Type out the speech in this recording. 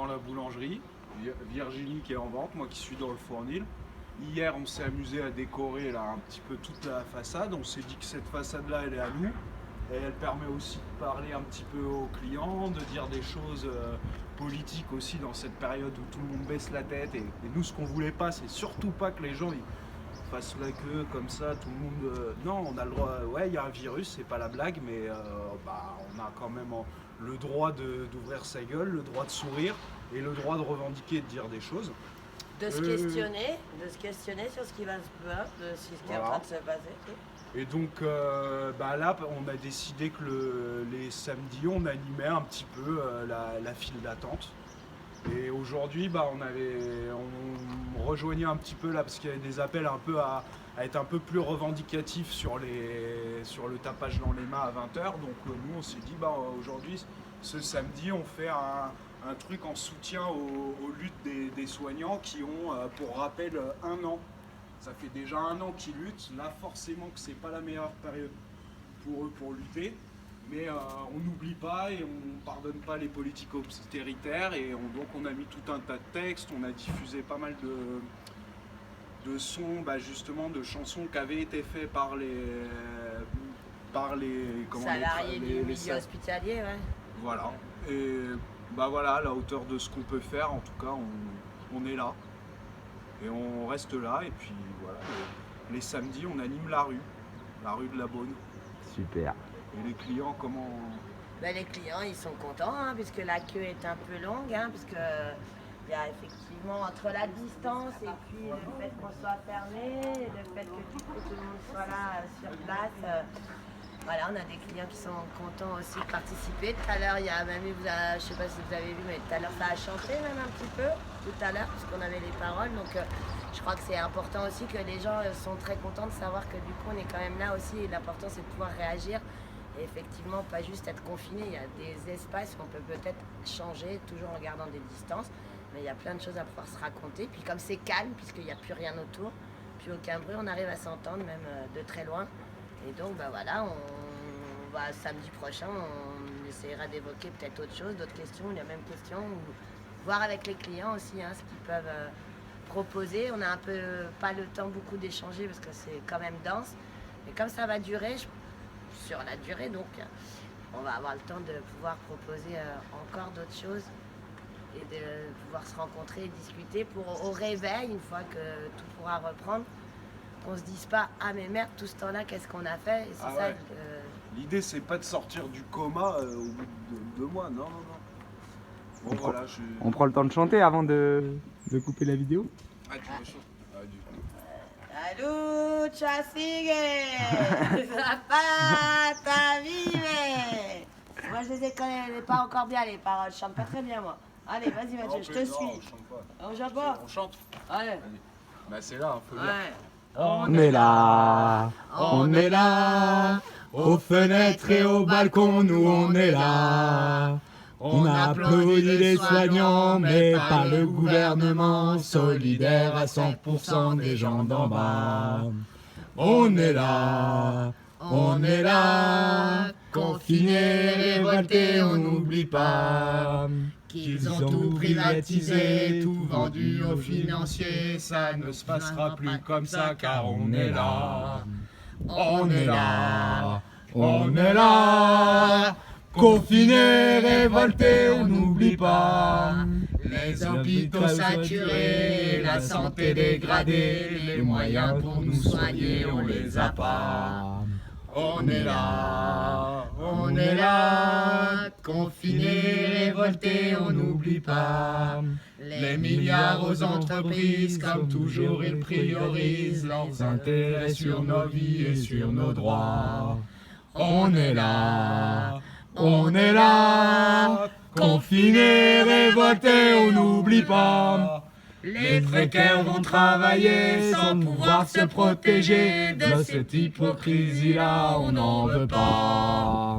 devant la boulangerie. Virginie qui est en vente, moi qui suis dans le fournil. Hier, on s'est amusé à décorer là, un petit peu toute la façade. On s'est dit que cette façade-là, elle est à nous. Et elle permet aussi de parler un petit peu aux clients, de dire des choses politiques aussi dans cette période où tout le monde baisse la tête. Et nous, ce qu'on voulait pas, c'est surtout pas que les gens ils fassent la queue comme ça, tout le monde. Non, on a le droit. Ouais, il y a un virus, c'est pas la blague, mais on a quand même le droit d'ouvrir sa gueule, le droit de sourire et le droit de revendiquer et de dire des choses. De se questionner sur ce qui va se passer, de ce qui est en train de se passer. Et donc là, on a décidé que les samedis, on animait un petit peu la file d'attente. Et aujourd'hui, on rejoignait un petit peu là, parce qu'il y avait des appels un peu à être un peu plus revendicatifs sur le tapage dans les mains à 20h. Donc nous, on s'est dit, aujourd'hui, ce samedi, on fait un truc en soutien aux luttes des soignants qui ont, pour rappel, 1 an. Ça fait déjà 1 an qu'ils luttent. Là, forcément que c'est pas la meilleure période pour eux pour lutter. Mais on n'oublie pas et on pardonne pas les politiques austéritaires. Et donc on a mis tout un tas de textes, on a diffusé pas mal de sons, justement de chansons qui avaient été faits par les salariés du milieu hospitalier, ouais. Voilà. Et à la hauteur de ce qu'on peut faire, en tout cas, on est là. Et on reste là, et puis voilà. Les samedis, on anime la rue de la Beaune. Super. Et les clients, comment... Les clients, ils sont contents, puisque la queue est un peu longue, puisque il y a effectivement entre la distance et puis le fait qu'on soit fermé, et le fait que tout le monde soit là sur place. Voilà, on a des clients qui sont contents aussi de participer. Tout à l'heure, il y a même eu, je ne sais pas si vous avez vu, mais tout à l'heure, ça a chanté même un petit peu, tout à l'heure, puisqu'on avait les paroles. Donc, je crois que c'est important aussi que les gens sont très contents de savoir que du coup, on est quand même là aussi. Et l'important, c'est de pouvoir réagir. Et effectivement, pas juste être confiné. Il y a des espaces où on peut peut-être changer, toujours en gardant des distances. Mais il y a plein de choses à pouvoir se raconter. Puis comme c'est calme, puisqu'il n'y a plus rien autour, plus aucun bruit, on arrive à s'entendre même de très loin. Et donc, on va samedi prochain, on essaiera d'évoquer peut-être autre chose, d'autres questions, les mêmes questions, ou voir avec les clients aussi ce qu'ils peuvent proposer. On n'a un peu pas le temps beaucoup d'échanger parce que c'est quand même dense. Mais comme ça va durer, sur la durée, donc on va avoir le temps de pouvoir proposer encore d'autres choses et de pouvoir se rencontrer et discuter pour au réveil, une fois que tout pourra reprendre, qu'on se dise pas « Ah mais merde, tout ce temps-là, qu'est-ce qu'on a fait ?» Et c'est ça. Ouais. L'idée, c'est pas de sortir du coma au bout de 2 mois, non. Bon, voilà, On prend le temps de chanter avant de couper la vidéo. Ah, tu veux chanter? La lucha sigue, Zapata vive. Moi, je les connais pas encore bien les paroles, je chante pas très bien moi. Allez, vas-y Mathieu, je te suis. On chante pas. On chante pas? On chante. Allez. C'est là, faut dire. Ouais. On est là, aux fenêtres et au balcon, nous on est là. On applaudit les soignants, mais pas le gouvernement, solidaire à 100% des gens d'en bas. On est là, confinés, révoltés, on n'oublie pas. Qu'ils ont tout privatisé, tout vendu aux financiers, ça ne se passera plus comme ça car on est là. On est là, confinés, révoltés, on n'oublie pas. Les hôpitaux saturés, la santé dégradée, les moyens pour nous soigner, on les a pas. On est là, confinés, révoltés, on n'oublie pas. Les milliards aux entreprises, comme toujours, ils priorisent leurs intérêts sur nos vies et sur nos droits. On est là, confinés, révoltés, on n'oublie pas. Les précaires vont travailler sans pouvoir se protéger. De cette hypocrisie-là, on n'en veut pas.